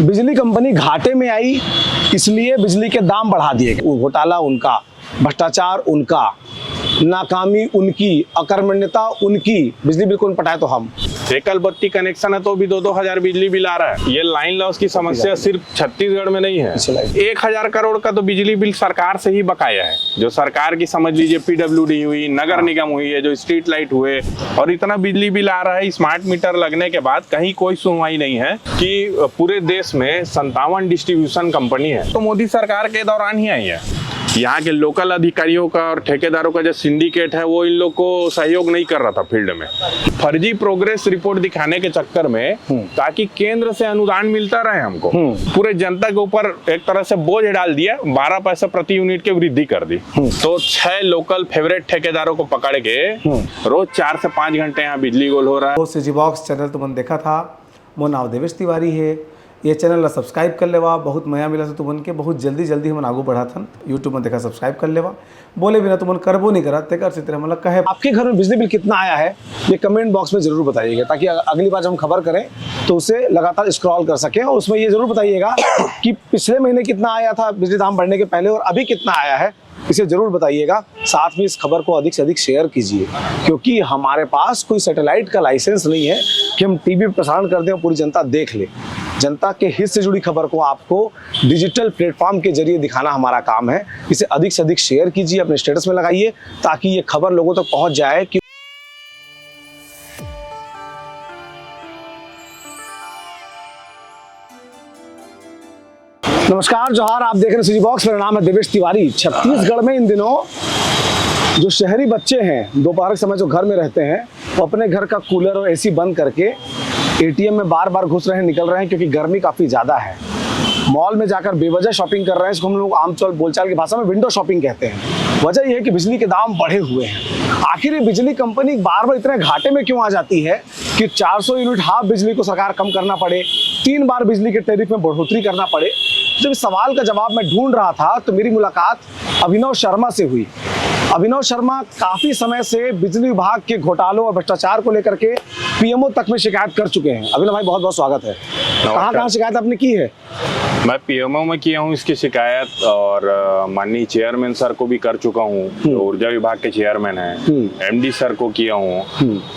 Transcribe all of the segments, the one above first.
बिजली कंपनी घाटे में आई, इसलिए बिजली के दाम बढ़ा दिए गए। वो घोटाला उनका, भ्रष्टाचार उनका, नाकामी उनकी, अकर्मण्यता उनकी, बिजली बिल कौन पटाए तो हम। एकल बत्ती कनेक्शन है तो भी 2-2 हजार बिजली बिल आ रहा है। ये लाइन लॉस की समस्या सिर्फ छत्तीसगढ़ में नहीं है। 1,000 करोड़ का तो बिजली बिल सरकार से ही बकाया है, जो सरकार की समझ लीजिए PWD हुई, नगर निगम हुई है, जो स्ट्रीट लाइट हुए, और इतना बिजली बिल आ रहा है। स्मार्ट मीटर लगने के बाद कहीं कोई सुनवाई नहीं है कि पूरे देश में 57 डिस्ट्रीब्यूशन कंपनी है, तो मोदी सरकार के दौरान ही आई है। यहाँ के लोकल अधिकारियों का और ठेकेदारों का जो सिंडिकेट है वो इन लोग को सहयोग नहीं कर रहा था फील्ड में। फर्जी प्रोग्रेस रिपोर्ट दिखाने के चक्कर में, ताकि केंद्र से अनुदान मिलता रहे हमको, पूरे जनता के ऊपर एक तरह से बोझ डाल दिया। 12 पैसा प्रति यूनिट की वृद्धि कर दी। तो 6 लोकल फेवरेट ठेकेदारों को पकड़ के रोज 4 से 5 घंटे यहाँ बिजली गोल हो रहा है। सिजी बॉक्स चैनल तुमने देखा था, मोर नाम देवेश तिवारी है। ये चैनल ला सब्सक्राइब कर लेवा, बहुत मया मिला तुमन के, बहुत जल्दी हमन आगू बढ़ाथन। यूट्यूब में देखा सब्सक्राइब कर लेवा, बोले बिना तुमन करबो नहीं करा तेकर से तरह मतलब कहे। आपके घर में बिजली बिल कितना आया है ये कमेंट बॉक्स में जरूर बताइएगा, ताकि अगली बार जब हम खबर करें तो उसे लगातार स्क्रॉल कर सकें। और उसमें ये जरूर बताइएगा कि पिछले महीने कितना आया था बिजली दाम बढ़ने के पहले और अभी कितना आया है, इसे जरूर बताइएगा। साथ में इस खबर को अधिक से अधिक शेयर कीजिए, क्योंकि हमारे पास कोई सैटेलाइट का लाइसेंस नहीं है कि हम टीवी पर प्रसारण कर दें और पूरी जनता देख ले। जनता के हित से जुड़ी खबर को आपको डिजिटल प्लेटफॉर्म के जरिए दिखाना हमारा काम है। इसे अधिक से अधिक शेयर कीजिए, अपने स्टेटस में लगाइए, ताकि ये खबर लोगों तक पहुंच जाए कि नमस्कार, जोहार, आप देख रहे हैं सिजी बॉक्स। मेरा नाम है देवेश तिवारी। छत्तीसगढ़ में इन दिनों जो शहरी बच्चे हैं, दोपहर के समय जो घर में रहते हैं, वो अपने घर का कूलर और AC बंद करके ATM में बार बार घुस रहे हैं, निकल रहे हैं, क्योंकि गर्मी काफ़ी ज़्यादा है। मॉल में जाकर बेवजह शॉपिंग कर रहे हैं, इसको हम लोग आमतौर बोलचाल की भाषा में विंडो शॉपिंग कहते हैं। वजह यह है कि बिजली के दाम बढ़े हुए हैं। आखिर ये बिजली कंपनी बार बार इतने घाटे में क्यों आ जाती है कि 400 यूनिट हाफ बिजली को सरकार कम करना पड़े, 3 बार बिजली के टैरिफ में बढ़ोतरी करना पड़े। जब इस सवाल का जवाब मैं ढूंढ रहा था तो मेरी मुलाकात अभिनव शर्मा से हुई। अभिनव शर्मा काफी समय से बिजली विभाग के घोटालों और भ्रष्टाचार को लेकर के PMO तक में शिकायत कर चुके हैं। अभिनव भाई, बहुत बहुत स्वागत है। कहाँ शिकायत आपने की है? मैं PMO में किया हूँ इसकी शिकायत, और माननीय चेयरमैन सर को भी कर चुका हूँ, ऊर्जा विभाग के चेयरमैन हैं, MD सर को किया हूँ।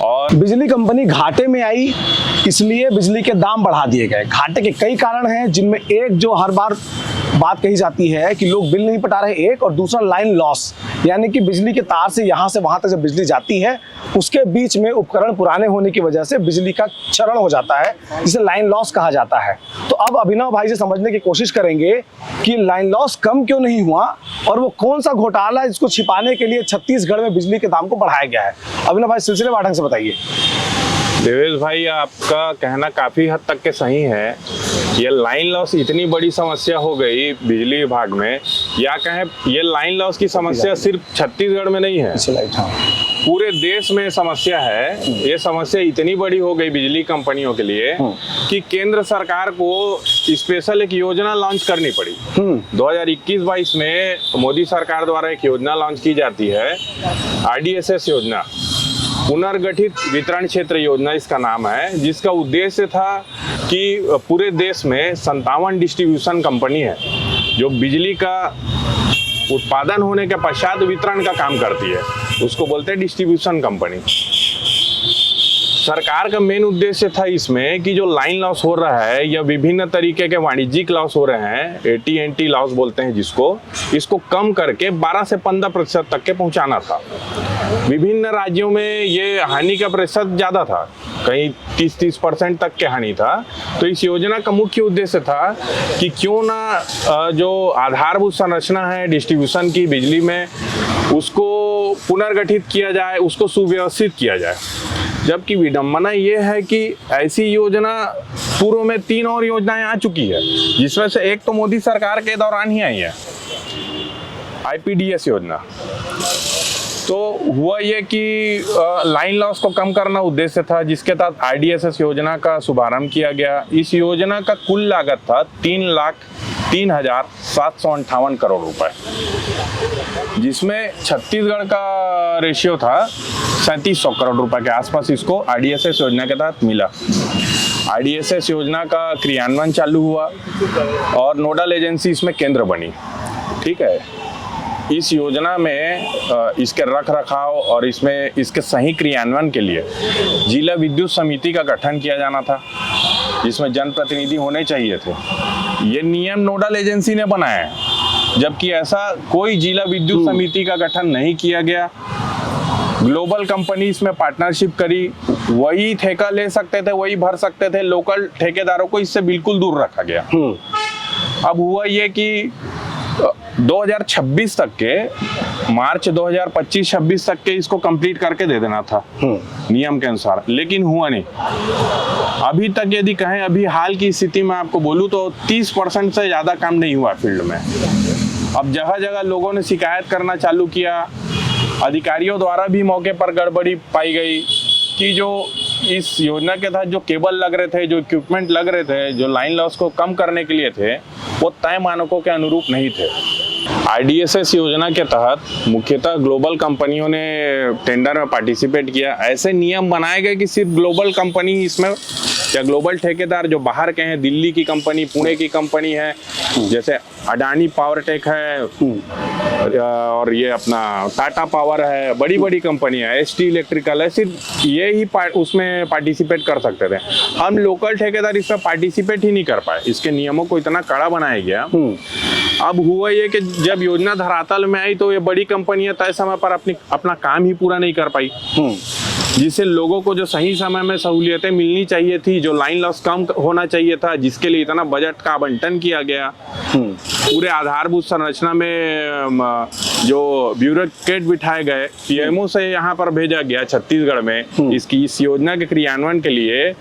और बिजली कंपनी घाटे में आई, इसलिए बिजली के दाम बढ़ा दिए गए। घाटे के कई कारण हैं, जिनमें एक जो हर बार बात कही जाती है कि लोग बिल नहीं पटा रहे, एक, और दूसरा लाइन लॉस, यानी कि बिजली के तार से यहाँ से वहां तक जब बिजली जाती है उसके बीच में उपकरण पुराने होने की वजह से बिजली का क्षरण हो जाता है, जिसे लाइन लॉस कहा जाता है। तो अब अभिनव भाई से समझने की कोशिश करेंगे कि लाइन लॉस कम क्यों नहीं हुआ और वो कौन सा घोटाला है जिसको छिपाने के लिए छत्तीसगढ़ में बिजली के दाम को बढ़ाया गया है। अभिनव भाई, सिलसिले ढंग से बताइए। देवेश भाई, आपका कहना काफी हद तक के सही है। ये लाइन लॉस इतनी बड़ी समस्या हो गई बिजली विभाग में, या कहें ये लाइन लॉस की समस्या सिर्फ छत्तीसगढ़ में नहीं है, पूरे देश में समस्या है। ये समस्या इतनी बड़ी हो गई बिजली कंपनियों के लिए कि केंद्र सरकार को स्पेशल एक योजना लॉन्च करनी पड़ी। 2021-22 में मोदी सरकार द्वारा एक योजना लॉन्च की जाती है, RDSS योजना, पुनर्गठित वितरण क्षेत्र योजना इसका नाम है, जिसका उद्देश्य था कि पूरे देश में 57 डिस्ट्रीब्यूशन कंपनी है जो बिजली का उत्पादन होने के पश्चात वितरण का काम करती है, उसको बोलते हैं डिस्ट्रीब्यूशन कंपनी। सरकार का मेन उद्देश्य था इसमें कि जो लाइन लॉस हो रहा है या विभिन्न तरीके के वाणिज्यिक लॉस हो रहे हैं, AT&T लॉस बोलते हैं जिसको, इसको कम करके 12 से 15% तक के पहुंचाना था। विभिन्न राज्यों में ये हानि का प्रतिशत ज्यादा था, कहीं 30% तक के हानि था। तो इस योजना का मुख्य उद्देश्य था कि क्यों ना जो आधारभूत संरचना है डिस्ट्रीब्यूशन की बिजली में, उसको पुनर्गठित किया जाए, उसको सुव्यवस्थित किया जाए। जबकि विडंबना ये है कि ऐसी योजना पूर्व में 3 और योजनाएं आ चुकी है, जिसमें से एक तो मोदी सरकार के दौरान ही आई है, IPDS योजना। तो हुआ ये कि लाइन लॉस को कम करना उद्देश्य था, जिसके तहत RDSS योजना का शुभारंभ किया गया। इस योजना का कुल लागत था 3,03,758 करोड़ रुपए, जिसमें छत्तीसगढ़ का रेशियो था 3700 करोड़ रुपए के आसपास इसको RDSS योजना के तहत मिला। IDSS योजना का क्रियान्वयन चालू हुआ और नोडल एजेंसी इसमें केंद्र बनी। ठीक है, इस योजना में इसके रख रखाव और इसमें इसके सही क्रियान्वयन के लिए जिला विद्युत समिति का गठन किया जाना था, जिसमें जनप्रतिनिधि होने चाहिए थे। ये नियम नोडल एजेंसी ने बनाया है, जबकि ऐसा कोई जिला विद्युत समिति का गठन नहीं किया गया। ग्लोबल कंपनी इसमें पार्टनरशिप करी, वही ठेका ले सकते थे, वही भर सकते थे, लोकल ठेकेदारों को इससे बिल्कुल दूर रखा गया। अब हुआ ये कि 2026 तक के मार्च 2025-26 तक के इसको कंप्लीट करके दे देना था नियम के अनुसार, लेकिन हुआ नहीं। अभी तक यदि कहें, अभी हाल की स्थिति में आपको बोलूं तो 30% से ज़्यादा काम नहीं हुआ फील्ड में। अब जगह जगह लोगों ने शिकायत करना चालू किया, अधिकारियों द्वारा भी मौके पर गड़बड़ी पाई गई कि जो इस योजना के तहत जो केबल लग रहे थे, जो इक्विपमेंट लग रहे थे, जो लाइन लॉस को कम करने के लिए थे, वो तय मानकों के अनुरूप नहीं थे। IDSS योजना के तहत मुख्यतः ग्लोबल कंपनियों ने टेंडर में पार्टिसिपेट किया। ऐसे नियम बनाए गए कि सिर्फ ग्लोबल कंपनी इसमें, या ग्लोबल ठेकेदार जो बाहर के हैं, दिल्ली की कंपनी, पुणे की कंपनी है, जैसे अडानी पावर टेक है और ये अपना टाटा पावर है, बड़ी बड़ी कंपनियां है, ST इलेक्ट्रिकल है, सिर्फ ये ही उसमें पार्टिसिपेट कर सकते थे। हम लोकल ठेकेदार इसमें पार्टिसिपेट ही नहीं कर पाए, इसके नियमों को इतना कड़ा बनाया गया। अब हुआ ये कि जब योजना धरातल में आई तो ये बड़ी कंपनियां तय समय पर अपना काम ही पूरा नहीं कर पाई, जिससे लोगों को जो सही समय में सहूलियतें मिलनी चाहिए थी, जो लाइन लॉस कम होना चाहिए था, जिसके लिए इतना बजट का आवंटन किया गया, पूरे आधारभूत संरचना में जो ब्यूरोक्रेट बिठाए गए, PMO से यहाँ पर भेजा गया छत्तीसगढ़ में इस योजना के क्रियान्वयन के लिए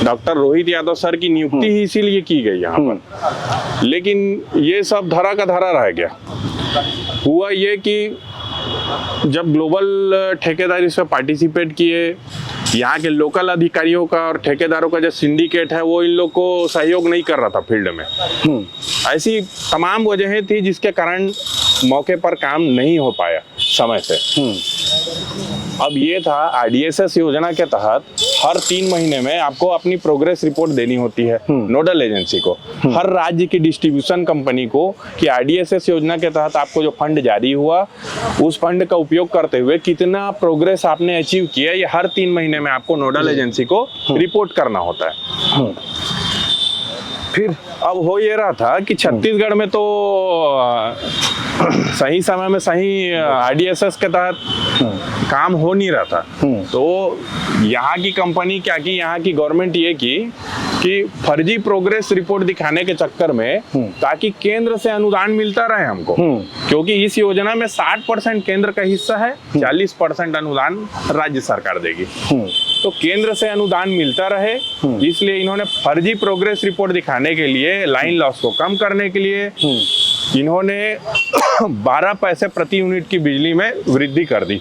डॉक्टर रोहित यादव सर की नियुक्ति ही इसीलिए की गई यहाँ पर। लेकिन ये सब धरा का धरा रह गया। हुआ ये कि जब ग्लोबल ठेकेदार इसमें पार्टिसिपेट किए, यहाँ के लोकल अधिकारियों का और ठेकेदारों का जो सिंडिकेट है वो इन लोग को सहयोग नहीं कर रहा था फील्ड में। ऐसी तमाम वजहें थी जिसके कारण मौके पर काम नहीं हो पाया समय से। अब ये था IDSS योजना के तहत हर 3 महीने में आपको अपनी प्रोग्रेस रिपोर्ट देनी होती है नोडल एजेंसी को, हर राज्य की डिस्ट्रीब्यूशन कंपनी को, कि IDSS योजना के तहत आपको जो फंड जारी हुआ उस फंड का उपयोग करते हुए कितना प्रोग्रेस आपने अचीव किया, ये हर 3 महीने में आपको नोडल एजेंसी को रिपोर्ट करना होता है। फिर अब हो ये रहा था कि छत्तीसगढ़ में तो सही समय में सही IDSS के तहत काम हो नहीं रहा था। तो यहाँ की कंपनी क्या की, यहाँ की गवर्नमेंट ये की कि फर्जी प्रोग्रेस रिपोर्ट दिखाने के चक्कर में, ताकि केंद्र से अनुदान मिलता रहे हमको, क्योंकि इस योजना में 60% केंद्र का हिस्सा है, 40% अनुदान राज्य सरकार देगी। तो केंद्र से अनुदान मिलता रहे, इसलिए इन्होंने फर्जी प्रोग्रेस रिपोर्ट दिखाने के लिए, लाइन लॉस को कम करने के लिए इन्होंने 12 पैसे प्रति यूनिट की बिजली में वृद्धि कर दी।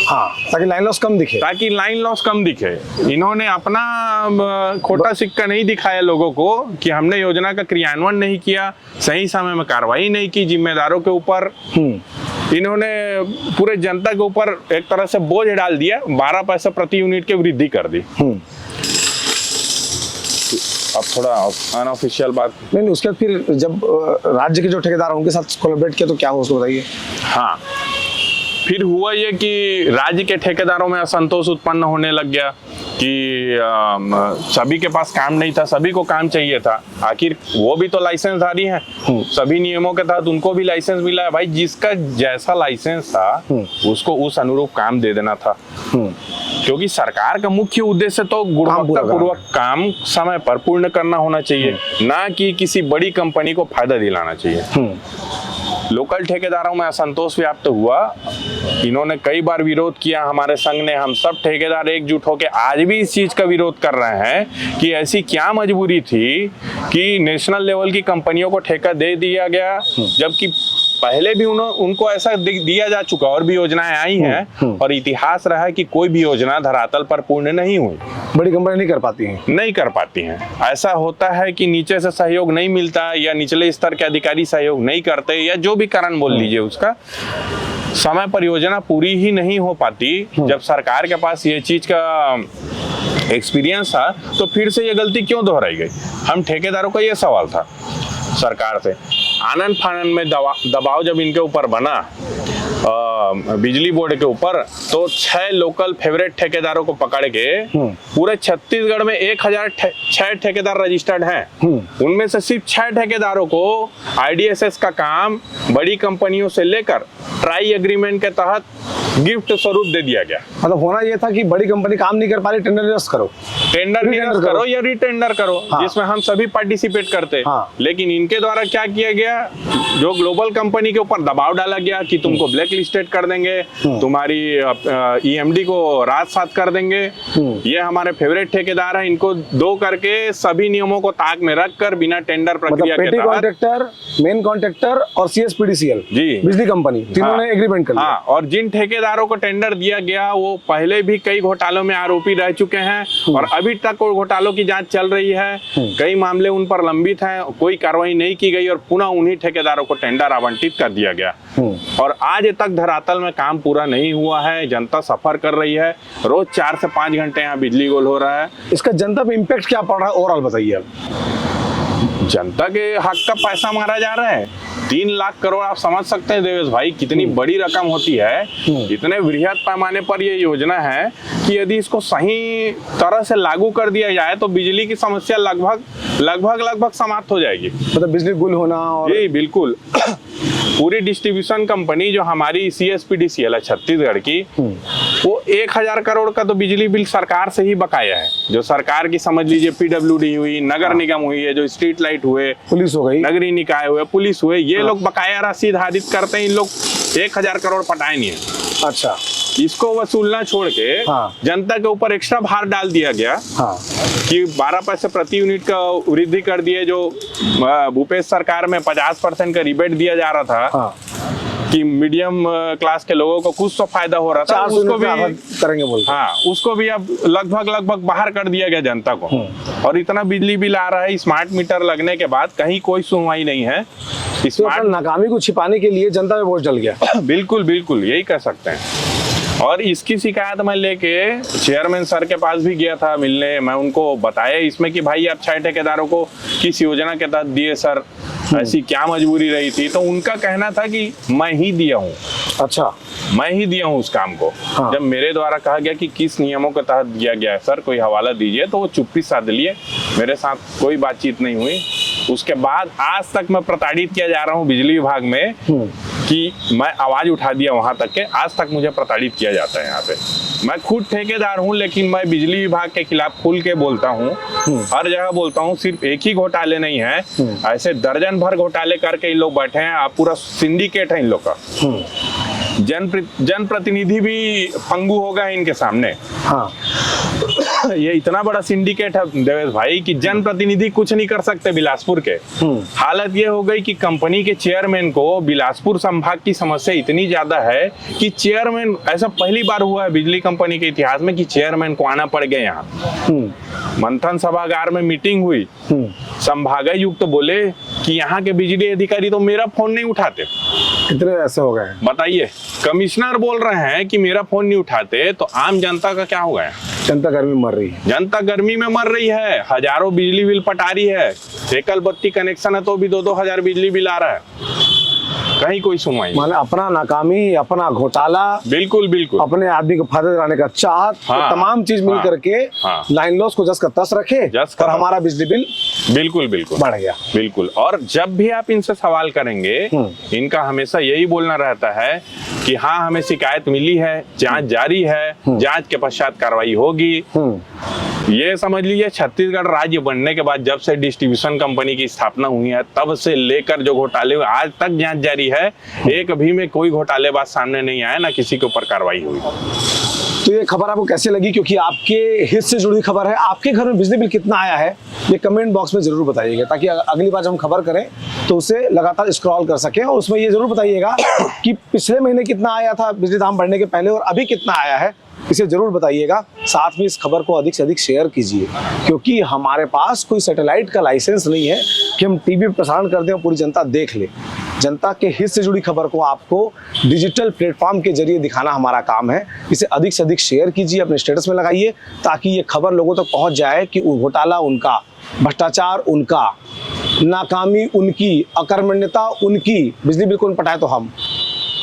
हाँ, ताकि लाइन लॉस कम दिखे। ताकि लाइन लॉस कम दिखे। इन्होंने अपना खोटा सिक्का नहीं दिखाया लोगों को कि हमने योजना का क्रियान्वयन नहीं किया, सही समय में कार्रवाई नहीं की जिम्मेदारों के ऊपर। इन्होंने पूरे जनता के ऊपर एक तरह से बोझ डाल दिया, 12 पैसे प्रति यूनिट की वृद्धि कर दी। अब थोड़ा अनऑफिशियल बात नहीं, उसके बाद फिर जब राज्य के जो ठेकेदार हैं उनके साथ कोलैबोरेट किया तो क्या हुआ उसको बताइए। हाँ, फिर हुआ ये कि राज्य के ठेकेदारों में असंतोष उत्पन्न होने लग गया कि सभी के पास काम नहीं था, सभी को काम चाहिए था। आखिर वो भी तो लाइसेंसधारी हैं, सभी नियमों के तहत उनको भी लाइसेंस मिला है। भाई, जिसका जैसा लाइसेंस था उसको उस अनुरूप काम दे देना था, क्योंकि सरकार का मुख्य उद्देश्य तो गुणवत्तापूर्वक काम समय पर पूर्ण करना होना चाहिए, ना कि किसी बड़ी कंपनी को फायदा दिलाना चाहिए। लोकल ठेकेदारों में असंतोष व्याप्त हुआ। इन्होंने कई बार विरोध किया, हमारे संघ ने, हम सब ठेकेदार एकजुट होकर आज भी इस चीज का विरोध कर रहे हैं कि ऐसी क्या मजबूरी थी कि नेशनल लेवल की कंपनियों को ठेका दे दिया गया, जबकि पहले भी उनको ऐसा दिया जा चुका और भी योजनाएं आई हैं, और इतिहास रहा है कि कोई भी योजना धरातल पर पूर्ण नहीं हुई। बड़ी कंपनी नहीं कर पाती हैं। ऐसा होता है कि नीचे से सहयोग नहीं मिलता, या निचले स्तर के अधिकारी सहयोग नहीं करते, या जो भी कारण बोल लीजिए उसका। समय पर योजना पूरी ही नहीं हो पाती। जब सरकार के पास ये चीज का एक्सपीरियंस था तो फिर से ये गलती क्यों दोहराई गई? हम ठेकेदारों का ये सवाल था सरकार से। आनन फानन में दबाव जब इनके ऊपर बना बिजली बोर्ड के ऊपर, तो 6 लोकल फेवरेट ठेकेदारों को पकड़ के पूरे छत्तीसगढ़ में 1006 ठेकेदार रजिस्टर्ड हैं। उनमें से सिर्फ 6 ठेकेदारों को IDSS का काम बड़ी कंपनियों से लेकर ट्राई एग्रीमेंट के तहत गिफ्ट स्वरूप दे दिया गया। मतलब होना यह था कि बड़ी कंपनी काम नहीं कर पा रही, टेंडर निरस्त करो, टेंडर निरस्त करो या रिटेंडर करो, जिसमें हम सभी पार्टिसिपेट करते। लेकिन इनके द्वारा क्या किया गया, जो ग्लोबल कंपनी के ऊपर दबाव डाला गया कि तुमको ब्लैक लिस्टेड कर देंगे, तुम्हारी EMD को रात सात कर देंगे, ये हमारे फेवरेट ठेकेदार हैं, इनको दो करके सभी नियमों को ताक में रखकर बिना टेंडर प्रक्रिया के तहत कॉन्ट्रैक्टर, मेन कॉन्ट्रैक्टर और CSPDCL जी बिजली कंपनी तीनों ने एग्रीमेंट कर लिया। और जिन ठेकेदारों को टेंडर दिया गया वो पहले भी कई घोटालों में आरोपी रह चुके हैं और अभी तक घोटालों की जांच चल रही है। कई मामले उन पर लंबित हैं, कोई कार्रवाई नहीं की गई और पुनः उन्हीं ठेकेदारों को टेंडर आवंटित कर दिया गया। और आज तक धरातल में काम पूरा नहीं हुआ है। जनता सफर कर रही है, रोज 4 से 5 घंटे यहाँ बिजली गोल हो रहा है। इसका जनता पे इम्पैक्ट क्या पड़ रहा है ओवरऑल बताइए अब। जनता के हक का पैसा मारा जा रहा है। 3 लाख करोड़, आप समझ सकते हैं देवेश भाई कितनी बड़ी रकम होती है। इतने वृहद पैमाने पर ये योजना है कि यदि इसको सही तरह से लागू कर दिया जाए तो बिजली की समस्या लगभग समाप्त हो जाएगी। मतलब बिजली गुल होना और जी बिल्कुल। पूरी डिस्ट्रीब्यूशन कंपनी जो हमारी CSPDCL है छत्तीसगढ़ की, वो 1000 करोड़ का तो बिजली बिल सरकार से ही बकाया है। जो सरकार की समझ लीजिए PWD हुई, नगर निगम हुई है, जो स्ट्रीट लाइट हुए, पुलिस हो गई, नगरीय निकाय हुए, पुलिस हुए, ये लोग बकाया राशि धारित करते हैं। इन लोग 1000 करोड़ पटाए नहीं है। अच्छा, इसको वसूलना छोड़ के जनता के ऊपर एक्स्ट्रा भार डाल दिया गया कि 12 पैसे प्रति यूनिट का वृद्धि कर दिए। जो भूपेश सरकार में 50% का रिबेट दिया जा रहा था कि मीडियम क्लास के लोगों को कुछ तो फायदा हो रहा था, उसको भी करेंगे बोलते। उसको भी अब लगभग बाहर कर दिया गया जनता को। और इतना बिजली बिल आ रहा है स्मार्ट मीटर लगने के बाद, कहीं कोई सुनवाई नहीं है। स्मार्ट नाकामी को छिपाने के लिए जनता में बोझ डल गया। बिल्कुल यही कह सकते हैं। और इसकी शिकायत मैं लेके चेयरमैन सर के पास भी गया था मिलने। मैं उनको बताया इसमें कि भाई आप 6 ठेकेदारों को किस योजना के तहत दिए सर, ऐसी क्या मजबूरी रही थी? तो उनका कहना था कि मैं ही दिया हूँ। अच्छा, मैं ही दिया हूँ उस काम को। जब मेरे द्वारा कहा गया कि किस नियमों के तहत दिया गया है सर, कोई हवाला दीजिए, तो वो चुप्पी साध लिए, मेरे साथ कोई बातचीत नहीं हुई। उसके बाद आज तक मैं प्रताड़ित किया जा रहा हूँ बिजली विभाग में कि मैं आवाज उठा दिया वहां तक के, आज तक मुझे प्रताड़ित किया जाता है यहाँ पे। मैं खुद ठेकेदार हूँ, लेकिन मैं बिजली विभाग के खिलाफ खुल के बोलता हूँ, हर जगह बोलता हूँ। सिर्फ एक ही घोटाले नहीं है, ऐसे दर्जन भर घोटाले करके इन लोग बैठे हैं। आप पूरा सिंडिकेट है इन लोग का। जनप्रतिनिधि भी पंगु होगा इनके सामने। ये इतना बड़ा सिंडिकेट है देवेश भाई कि जनप्रतिनिधि कुछ नहीं कर सकते बिलासपुर के। हालत ये हो गई कि कंपनी के चेयरमैन को बिलासपुर संभाग की समस्या इतनी ज्यादा है कि चेयरमैन, ऐसा पहली बार हुआ है बिजली कंपनी के इतिहास में कि चेयरमैन को आना पड़ गया यहाँ। मंथन सभागार में मीटिंग हुई, संभागायुक्त तो बोले कि यहाँ के बिजली अधिकारी तो मेरा फोन नहीं उठाते। कितने ऐसे हो गए बताइए। कमिश्नर बोल रहे हैं कि मेरा फोन नहीं उठाते, तो आम जनता का क्या हो गया? जनता गर्मी में मर रही है। जनता गर्मी में मर रही है, हजारों बिजली बिल पटा रही है। एकल बत्ती कनेक्शन है तो भी 2-2 हजार बिजली बिल आ रहा है, कहीं कोई सुनवाई नहीं। माने अपना नाकामी, अपना घोटाला, बिल्कुल अपने आदमी को फायदा दिलाने का चाहत, तो तमाम चीज मिल करके लाइन लॉस को जस का तस रखे और हमारा बिजली बिल बिल्कुल बढ़ गया। बिल्कुल। और जब भी आप इनसे सवाल करेंगे, इनका हमेशा यही बोलना रहता है कि हाँ हमें शिकायत मिली है, जांच जारी है, जांच के पश्चात कार्रवाई होगी। ये समझ लीजिए छत्तीसगढ़ राज्य बनने के बाद, जब से डिस्ट्रीब्यूशन कंपनी की स्थापना हुई है, तब से लेकर जो घोटाले हुए आज तक जांच जारी है। एक भी में कोई घोटालेबाज सामने नहीं आया, ना किसी के ऊपर कार्रवाई हुई। तो ये खबर आपको कैसी लगी? क्योंकि आपके हित से जुड़ी खबर है। आपके घर में बिजली बिल कितना आया है ये कमेंट बॉक्स में जरूर बताइएगा, ताकि अगली बार जब हम खबर करें तो उसे लगातार स्क्रॉल कर सकें। और उसमें ये जरूर बताइएगा कि पिछले महीने कितना आया था बिजली दाम बढ़ने के पहले और अभी कितना आया है, इसे जरूर बताइएगा। साथ में इस खबर को अधिक से अधिक शेयर कीजिए, क्योंकि हमारे पास कोई सैटेलाइट का लाइसेंस नहीं है कि हम टीवी पर प्रसारण कर दें और पूरी जनता देख ले। जनता के हित से जुड़ी खबर को आपको डिजिटल प्लेटफॉर्म के जरिए दिखाना हमारा काम है। इसे अधिक से अधिक शेयर कीजिए, अपने स्टेटस में लगाइए, ताकि ये खबर लोगों तक पहुंच जाए कि घोटाला उनका, भ्रष्टाचार उनका, नाकामी उनकी, अकर्मण्यता उनकी, बिजली बिल कौन पटाए तो हम,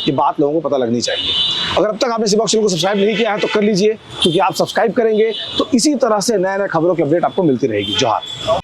ये बात लोगों को पता लगनी चाहिए। अगर अब तक आपने सी बॉक्स चैनल को सब्सक्राइब नहीं किया है तो कर लीजिए, क्योंकि आप सब्सक्राइब करेंगे तो इसी तरह से नए नए खबरों की अपडेट आपको मिलती रहेगी। जोहार।